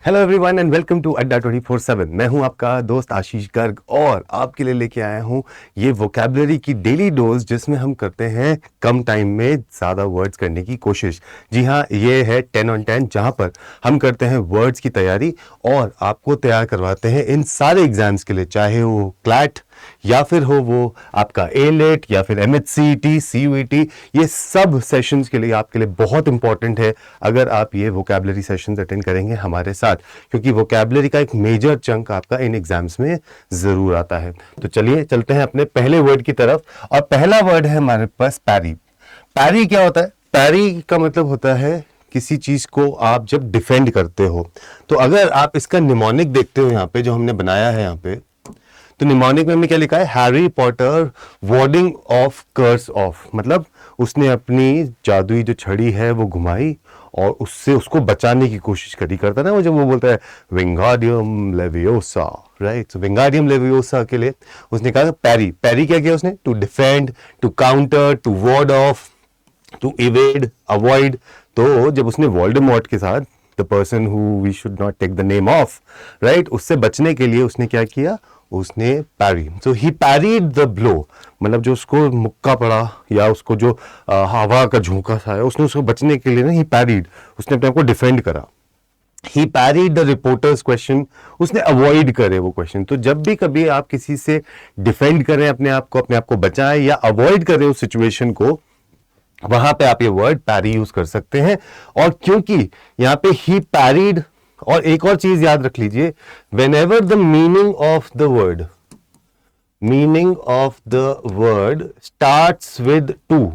Hello everyone and welcome to Adda 24/7। मैं हूं आपका दोस्त आशीष गर्ग और आपके लिए लेके आया हूं ये वोकैबुलरी की डेली डोज, जिसमें हम करते हैं कम टाइम में ज़्यादा वर्ड्स करने की कोशिश। जी हाँ, ये है 10 on 10, जहां पर हम करते हैं वर्ड्स की तैयारी और आपको तैयार करवाते हैं इन सारे एग्जाम्स के लिए, चाहे वो क्लैट या फिर हो वो आपका ए-लेट या फिर एमएचसीईटी, सीयूईटी। ये सब सेशंस के लिए आपके लिए बहुत इंपॉर्टेंट है अगर आप ये वोकैबुलरी सेशंस अटेंड करेंगे हमारे साथ, क्योंकि वोकैबुलरी का एक मेजर चंक आपका इन एग्जाम्स में जरूर आता है। तो चलिए चलते हैं अपने पहले वर्ड की तरफ, और पहला वर्ड है हमारे पास पैरी। पैरी क्या होता है? पैरी का मतलब होता है किसी चीज को आप जब डिफेंड करते हो। तो अगर आप इसका निमोनिक देखते हो यहाँ पे जो हमने बनाया है यहाँ पे, तो निमोनिक में हमने क्या लिखा है? Harry Potter warding off curse off. मतलब उसने अपनी जादुई जो छड़ी है वो घुमाई और उससे उसको बचाने की कोशिश करी। करता ना वो, जब वो बोलता है विंगाडियम लेवियोसा, राइट? तो विंगाडियम लेवियोसा के लिए उसने कहा पैरी। पैरी क्या किया उसने? To defend, to counter, to ward off, to evade, avoid. तो जब उसने वोल्डेमॉर्ट के साथ, the person who we should not take the name of, right, उससे बचने के लिए उसने क्या किया? उसने पैरी। सो ही पैरीड द ब्लो, मतलब जो उसको मुक्का पड़ा या उसको जो हवा का झोंका था, उसने उसको बचने के लिए ना ही पैरीड, उसने अपने आप को डिफेंड करा। ही पैरीड द रिपोर्टर्स क्वेश्चन, उसने अवॉइड करे वो क्वेश्चन। तो जब भी कभी आप किसी से डिफेंड करें अपने आप को बचाएं या अवॉइड करें उस सिचुएशन को, वहां पे आप ये वर्ड पैरी यूज कर सकते हैं। और क्योंकि यहां पे ही पैरीड, और एक और चीज याद रख लीजिए, when ever the meaning of the word starts with two,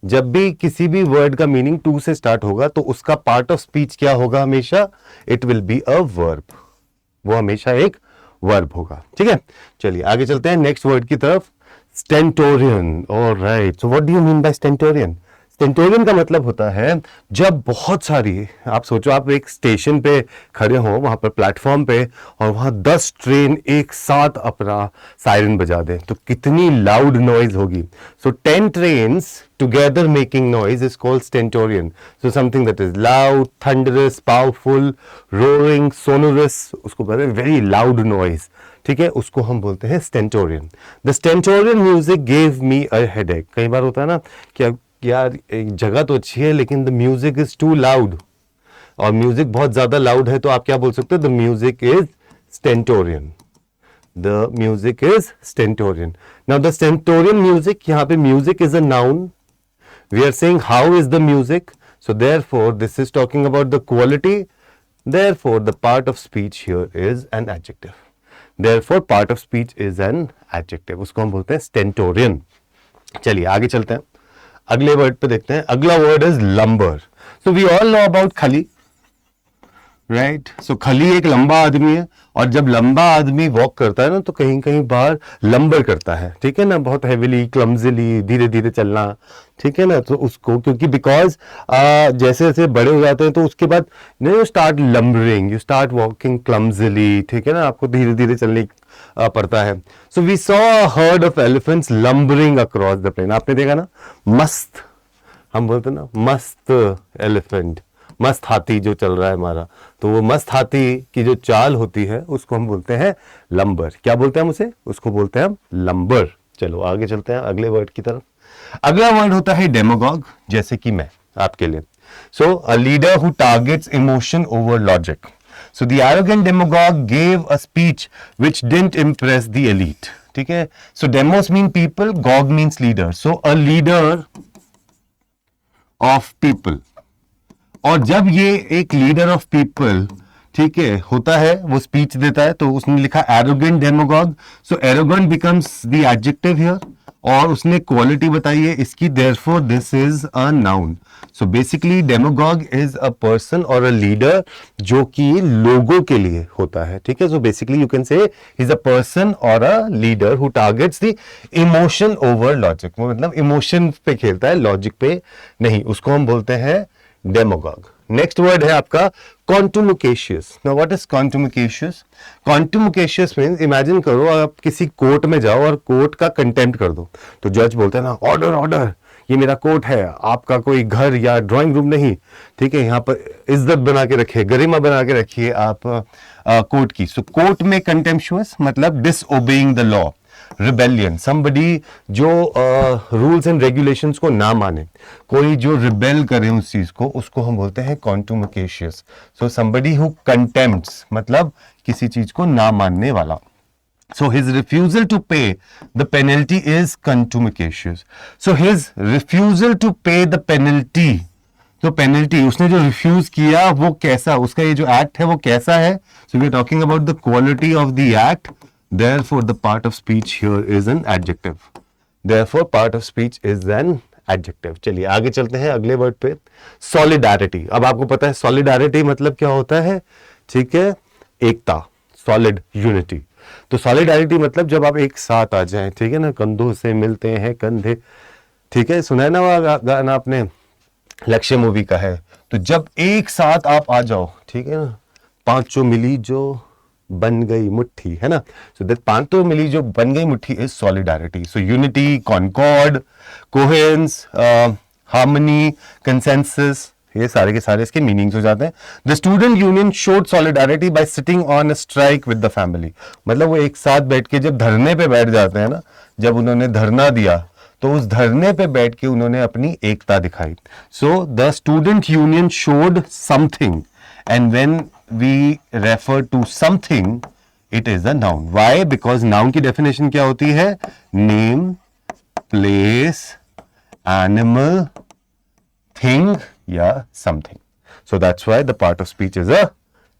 जब भी किसी भी वर्ड का मीनिंग टू से स्टार्ट होगा तो उसका पार्ट ऑफ स्पीच क्या होगा? हमेशा it will be a verb. वो हमेशा एक वर्ब होगा। ठीक है, चलिए आगे चलते हैं नेक्स्ट वर्ड की तरफ। Stentorian. Alright, so what do you mean by stentorian? Stentorian का मतलब होता है जब बहुत सारी, आप सोचो आप एक स्टेशन पे खड़े हो, वहां पर प्लेटफॉर्म पे, और वहां 10 ट्रेन एक साथ अपना सायरन बजा दें, तो कितनी लाउड नॉइज होगी। सो 10 trains together making noise is called stentorian. So something that is loud, thunderous, powerful, roaring, sonorous, उसको बोलते हैं very loud noise। ठीक है, उसको हम बोलते हैं stentorian। The stentorian music gave me a headache। कई बार होता है ना कि यार एक जगह तो अच्छी है लेकिन the music is too loud, और म्यूजिक बहुत ज्यादा लाउड है, तो आप क्या बोल सकते हो? The music is stentorian। The music is stentorian। Now the stentorian music, यहाँ पे music is a noun। We are saying how is the music, so therefore this is talking about the quality, therefore the part of speech here is an adjective। Therefore part of speech is an adjective, उसको हम बोलते हैं stentorian। चलिए आगे चलते हैं, अगले word पे देखते हैं। अगला word is lumber. So we all know about Khali, right? So Khali एक लंबा आदमी है, और जब लंबा आदमी वॉक करता है ना तो कहीं कहीं बाहर लंबर करता है। ठीक है ना, बहुत हेविली, क्लमजिली, धीरे धीरे चलना। ठीक है ना, तो उसको क्योंकि बिकॉज जैसे जैसे बड़े हो जाते हैं तो उसके बाद you start lumbering, you start walking clumsily. ठीक है ना, आपको धीरे धीरे चलने पड़ता है। So we saw a herd of elephants lumbering across the plain. आपने देखा ना, मस्त, हम बोलते हैं ना मस्त एलिफेंट, मस्त हाथी जो चल रहा है हमारा, तो वो मस्त हाथी की जो चाल होती है उसको हम बोलते हैं लंबर। क्या बोलते हैं हम उसे? उसको बोलते हैं हम लंबर। चलो आगे चलते हैं अगले वर्ड की तरफ। अगला वर्ड होता है डेमोगॉग, जैसे कि मैं आपके लिए। So a leader who targets emotion over logic. So the arrogant demagogue gave a speech which didn't impress the elite. ठीक है, so demos mean people, gog means leader. So a leader of people, और जब ये एक leader of people, ठीक है, होता है, वो स्पीच देता है, तो उसने लिखा arrogant demagogue. So arrogant becomes the adjective here, और उसने क्वालिटी बताई है इसकी, therefore this is a noun. So basically demagogue is a person और अ लीडर जो कि लोगों के लिए होता है। ठीक है, so basically you can say is a person और a leader who targets the emotion over logic. वो मतलब इमोशन पे खेलता है, लॉजिक पे नहीं। उसको हम बोलते हैं डेमोगॉग। नेक्स्ट वर्ड है आपका contumacious. Now what is contumacious? Contumacious means, imagine करो आप किसी कोर्ट में जाओ और कोर्ट का कंटेम्प्ट कर दो, तो जज बोलते हैं ना ऑर्डर ऑर्डर, ये मेरा कोट है, आपका कोई घर या ड्राइंग रूम नहीं, ठीक है, यहाँ पर इज्जत बना के रखिए, गरिमा बना के रखिए आप कोर्ट की। सो कोर्ट में कंटेम्पचुअस मतलब disobeying the law, rebellion, somebody जो रूल्स एंड रेगुलेशंस को ना माने, कोई जो रिबेल करे उस चीज को, उसको हम बोलते हैं कॉन्टुमेकेशियस। सो समबडी हु कंटेम्प्ट्स मतलब किसी चीज को ना मानने वाला। So his refusal to pay the penalty is contumacious. So his refusal to pay the penalty, तो पेनल्टी उसने जो रिफ्यूज किया वो कैसा, उसका ये जो एक्ट है वो कैसा है। So we are talking about the quality of the act, therefore the part of speech here is an adjective, therefore part of speech is an adjective. चलिए आगे चलते हैं अगले वर्ड पे, सॉलिडारिटी। अब आपको पता है सॉलिडारिटी मतलब क्या होता है, ठीक है, एकता, सॉलिड, यूनिटी। तो सॉलिडारिटी मतलब जब आप एक साथ आ जाएं, ठीक है ना, कंधों से मिलते हैं कंधे, ठीक है, सुना है ना वो गाना आपने, लक्ष्य मूवी का है। तो जब एक साथ आप आ जाओ, ठीक है ना, पांचों मिली जो बन गई मुट्ठी, है ना, सो दैट पांचों मिली जो बन गई मुट्ठी is solidarity. So unity, concord, coherence, harmony, consensus, ये सारे के सारे इसके मीनिंग्स हो जाते हैं। The student union showed solidarity by sitting on a strike with the family, मतलब वो एक साथ बैठ के जब धरने पे बैठ जाते हैं ना, जब उन्होंने धरना दिया तो उस धरने पे बैठ के उन्होंने अपनी एकता दिखाई। So the student union showed something, and when we refer to something it is a noun. Why? Because noun की डेफिनेशन क्या होती है, नेम, प्लेस, एनिमल, थिंग या something. So that's why the part of speech is a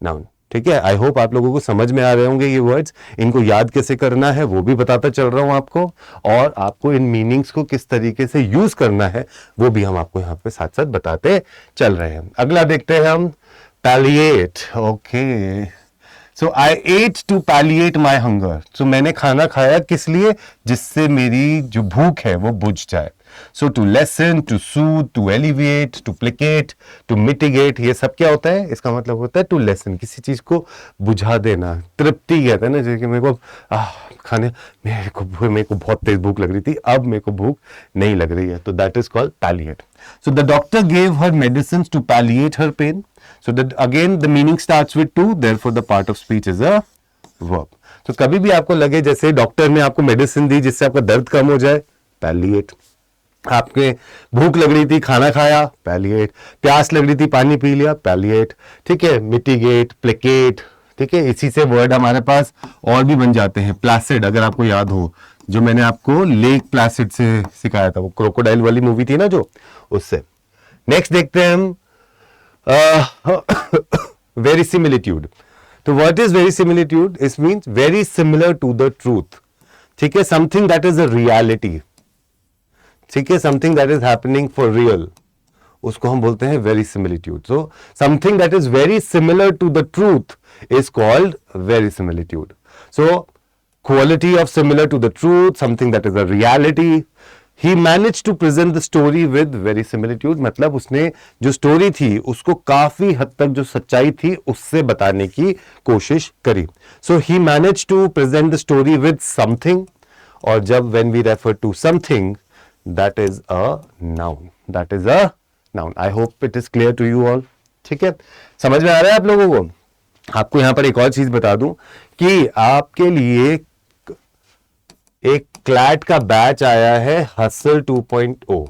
noun. ठीक है, I hope आप लोगों को समझ में आ रहे होंगे ये वर्ड्स। इनको याद कैसे करना है वो भी बताता चल रहा हूं आपको, और आपको इन मीनिंग्स को किस तरीके से यूज करना है वो भी हम आपको यहाँ पे साथ साथ बताते चल रहे हैं। अगला देखते हैं हम, palliate. Okay, so I ate to palliate my hunger. सो मैंने खाना खाया किस लिए, जिससे मेरी जो भूख है वो बुझ जाए। So to lessen, to soothe, to alleviate, to placate, to mitigate, ये सब क्या होता है, इसका मतलब होता है टू लेसन, किसी चीज को बुझा देना। तृप्ति कहते हैं ना, जैसे कि मेरे को खाने, मेरे को बहुत तेज भूख लग रही थी, अब मेरे को भूख नहीं लग रही है, तो that is called palliate. So the doctor gave her medicine to palliate her pain. So that again the meaning starts with to, therefore the part of speech is a verb. तो कभी भी आपको लगे जैसे डॉक्टर ने आपको medicine दी जिससे आपका दर्द कम हो जाए, पैलिएट। आपके भूख लग रही थी, खाना खाया, पैलिएट। प्यास लग रही थी, पानी पी लिया, पैलिएट। ठीक है, मिटिगेट, प्लेकेट, ठीक है, इसी से वर्ड हमारे पास और भी बन जाते हैं। प्लासिड, अगर आपको याद हो, जो मैंने आपको लेक प्लासिड से सिखाया था, वो क्रोकोडाइल वाली मूवी थी ना जो, उससे। नेक्स्ट देखते हैं हम, वेरिसिमिलिट्यूड। तो what is verisimilitude? It means very similar to the truth. ठीक है, something that is a reality, ठीक है, something that is happening for real, उसको हम बोलते हैं verisimilitude. So something that is very similar to the truth is called verisimilitude. So quality of similar to the truth, something that is a reality. He managed to present the story with verisimilitude, मतलब उसने जो story थी उसको काफी हद तक जो सच्चाई थी उससे बताने की कोशिश करी। So he managed to present the story with something, और जब when we refer to something, that is a noun. That is a noun. I hope it is clear to you all. ठीक है, समझ में आ रहा है आप लोगों को? आपको यहां पर एक और चीज बता दूं कि आपके लिए एक क्लैट का बैच आया है, हसल 2.0।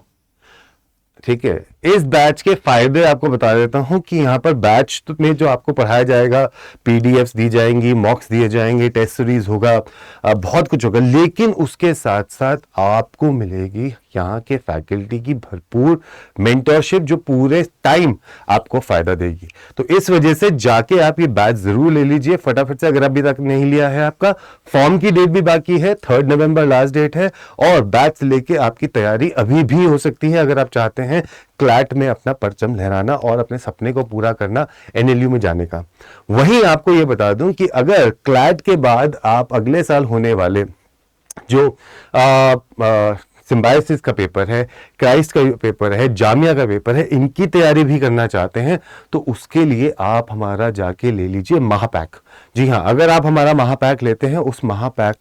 ठीक है, इस बैच के फायदे आपको बता देता हूं कि यहां पर बैच में जो आपको पढ़ाया जाएगा, पीडीएफ्स दी जाएंगी, मॉक्स दिए जाएंगे, टेस्ट सीरीज होगा, बहुत कुछ होगा, लेकिन उसके साथ साथ आपको मिलेगी यहाँ के फैकल्टी की भरपूर मेंटरशिप जो पूरे टाइम आपको फायदा देगी। तो इस वजह से जाके आप ये बैच जरूर ले लीजिए फटाफट से, अगर अभी तक नहीं लिया है। आपका फॉर्म की डेट भी बाकी है, 3 नवंबर लास्ट डेट है, और बैच लेके आपकी तैयारी अभी भी हो सकती है अगर आप चाहते हैं क्लैट में अपना परचम लहराना और अपने सपने को पूरा करना, एनएलयू में जाने का। वहीं आपको यह बता दूं कि अगर क्लैट के बाद आप अगले साल होने वाले जो सिम्बायोसिस का पेपर है, क्राइस्ट का पेपर है, जामिया का पेपर है, इनकी तैयारी भी करना चाहते हैं तो उसके लिए आप हमारा जाके ले लीजिए महापैक। जी हाँ, अगर आप हमारा महापैक लेते हैं, उस महापैक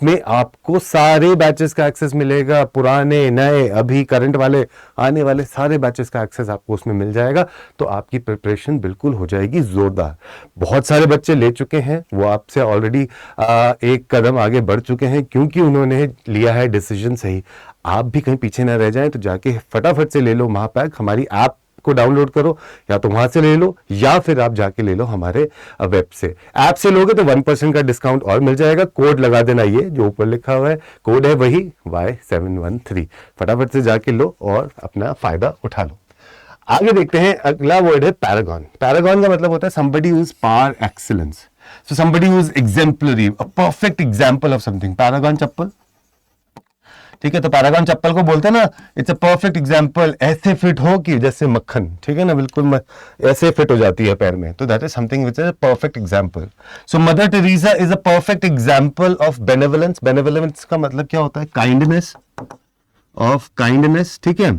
में आपको सारे बैचेस का एक्सेस मिलेगा, पुराने, नए, अभी करंट वाले, आने वाले सारे बैचेस का एक्सेस आपको उसमें मिल जाएगा। तो आपकी प्रिपरेशन बिल्कुल हो जाएगी जोरदार। बहुत सारे बच्चे ले चुके हैं, वो आपसे ऑलरेडी एक कदम आगे बढ़ चुके हैं क्योंकि उन्होंने लिया है डिसीजन सही। आप भी कहीं पीछे ना रह जाएं, तो जाके फटाफट से ले लो महापैक। हमारी ऐप को डाउनलोड करो, या तो वहां से ले लो या फिर आप जाके ले लो हमारे वेब से। ऐप से लोगे तो 1% का डिस्काउंट और मिल जाएगा। कोड लगा देना, ये जो ऊपर लिखा हुआ है कोड है वही Y713। फटाफट से जाके लो और अपना फायदा उठा लो। आगे देखते हैं, अगला वर्ड है पैरागॉन। पैरागॉन का मतलब होता है somebody who is par excellence, so somebody who is exemplary, a perfect example of something। Paragon चप्पल, ठीक है, तो पैरागॉन चप्पल को बोलते हैं ना, इट्स अ परफेक्ट एग्जाम्पल, ऐसे फिट हो कि जैसे मक्खन, ठीक है ना, बिल्कुल ऐसे फिट हो जाती है पैर में, तो that is something which is a perfect example. So mother Teresa is a perfect example of benevolence. Benevolence का मतलब क्या होता है? काइंडनेस, ऑफ काइंडनेस, ठीक है।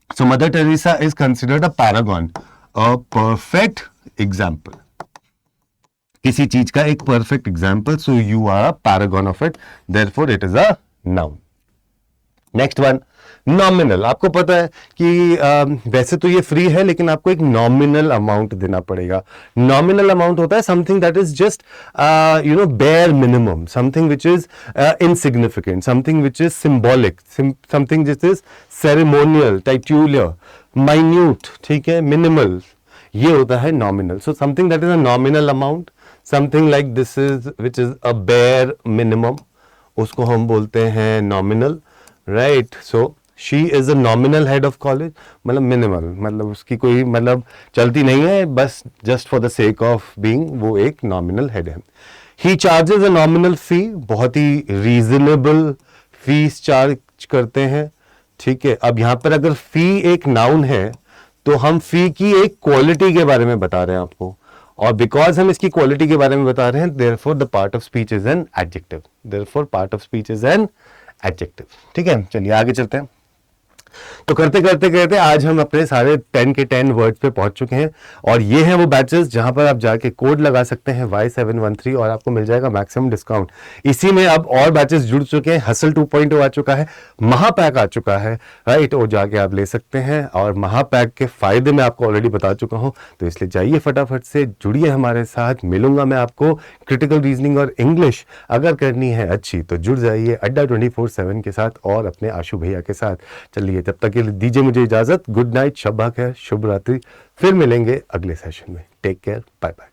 So mother Teresa is considered a paragon, a perfect example, किसी चीज का एक perfect example. So you are a paragon of it, therefore it is a noun. Next one, nominal. आपको पता है कि वैसे तो ये फ्री है, लेकिन आपको एक नॉमिनल अमाउंट देना पड़ेगा। नॉमिनल अमाउंट होता है something that is just bare minimum, something which is insignificant, something which is symbolic, something which is ceremonial, titular, minute, ठीक है, मिनिमल, ये होता है nominal. So something that is a nominal amount, something like this is which is a bare minimum, उसको हम बोलते हैं nominal, right. So she is a nominal head of college, मतलब मिनिमल, मतलब उसकी कोई मतलब चलती नहीं है, बस just for the sake of being वो एक नॉमिनल हेड है। ही चार्जेस अ नॉमिनल फी, बहुत ही रीजनेबल फीस चार्ज करते हैं, ठीक है। अब यहां पर अगर फी एक नाउन है तो हम फी की एक क्वालिटी के बारे में बता रहे हैं आपको, और बिकॉज हम इसकी क्वालिटी के बारे में बता रहे हैं, therefore the part of speech is an adjective, therefore part of speech is an adjective, ठीक है। चलिए आगे चलते हैं। तो करते करते करते आज हम अपने सारे 10 के 10 वर्ड पे पहुंच चुके हैं, और ये हैं वो बैचेस जहां पर आप जाके कोड लगा सकते हैं Y713 और आपको मिल जाएगा मैक्सिमम डिस्काउंट। इसी में अब और बैचेस जुड़ चुके हैं, हसल 2.0 आ चुका है, महापैक आ चुका है, राइट, और जाके आप ले सकते हैं। और महापैक के फायदे मैं आपको ऑलरेडी बता चुका हूं, तो इसलिए जाइए फटाफट से जुड़िए हमारे साथ। मिलूंगा मैं आपको क्रिटिकल रीजनिंग और इंग्लिश अगर करनी है अच्छी तो जुड़ जाइए अड्डा 24/7 के साथ और अपने आशु भैया के साथ। चलिए तब तक के लिए दीजिए मुझे इजाजत। गुड नाइट, शब्बा खैर, शुभ रात्रि। फिर मिलेंगे अगले सेशन में। Take care, bye bye.